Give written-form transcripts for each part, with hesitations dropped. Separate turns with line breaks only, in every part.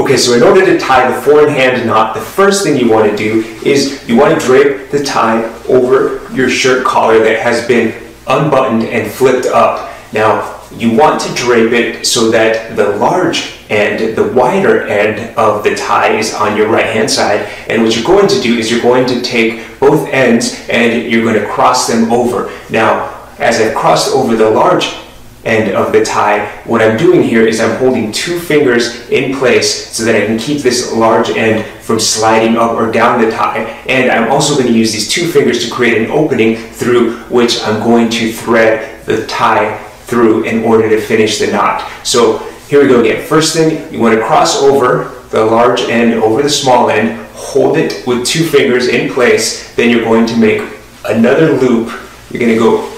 Okay, so in order to tie the four-in-hand knot, the first thing you want to do is you want to drape the tie over your shirt collar that has been unbuttoned and flipped up. Now, you want to drape it so that the large end, the wider end of the tie is on your right-hand side. And what you're going to do is you're going to take both ends and you're going to cross them over. Now, as I've crossed over the large end of the tie, what I'm doing here is I'm holding two fingers in place so that I can keep this large end from sliding up or down the tie. And I'm also going to use these two fingers to create an opening through which I'm going to thread the tie through in order to finish the knot. So here we go again. First thing, you want to cross over the large end over the small end, hold it with two fingers in place, then you're going to make another loop. You're going to go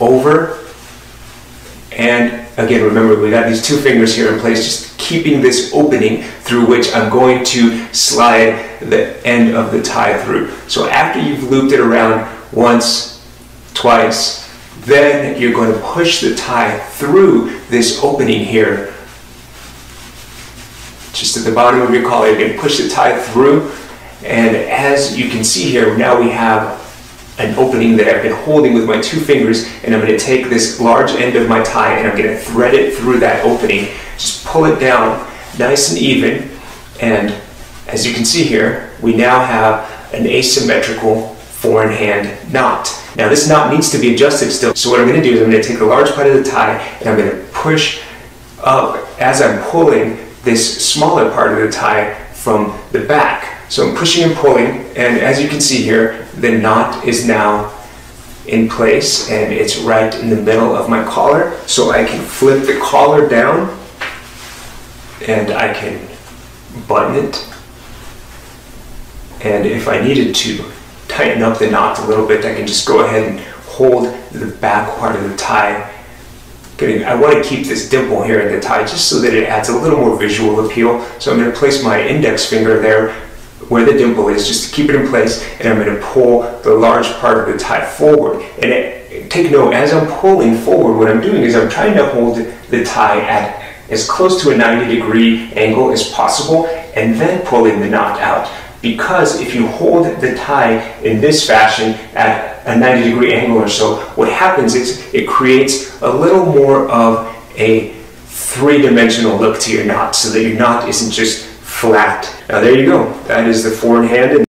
over, and again, remember, we got these two fingers here in place, just keeping this opening through which I'm going to slide the end of the tie through. So after you've looped it around once, twice, then you're going to push the tie through this opening here. Just at the bottom of your collar, you're going to push the tie through, and as you can see here, now we have an opening that I've been holding with my two fingers, and I'm going to take this large end of my tie and I'm going to thread it through that opening. Just pull it down nice and even, and as you can see here, we now have an asymmetrical four-in-hand knot. Now this knot needs to be adjusted still, so what I'm going to do is I'm going to take the large part of the tie and I'm going to push up as I'm pulling this smaller part of the tie from the back. So I'm pushing and pulling, and as you can see here, the knot is now in place and it's right in the middle of my collar. So I can flip the collar down and I can button it. And if I needed to tighten up the knot a little bit, I can just go ahead and hold the back part of the tie. I want to keep this dimple here in the tie just so that it adds a little more visual appeal. So I'm going to place my index finger there where the dimple is, just to keep it in place, and I'm going to pull the large part of the tie forward. And take note, as I'm pulling forward, what I'm doing is I'm trying to hold the tie at as close to a 90-degree angle as possible, and then pulling the knot out. Because if you hold the tie in this fashion at a 90-degree angle or so, what happens is it creates a little more of a three-dimensional look to your knot, so that your knot isn't just flat. Now there you go. That is the four-in-hand.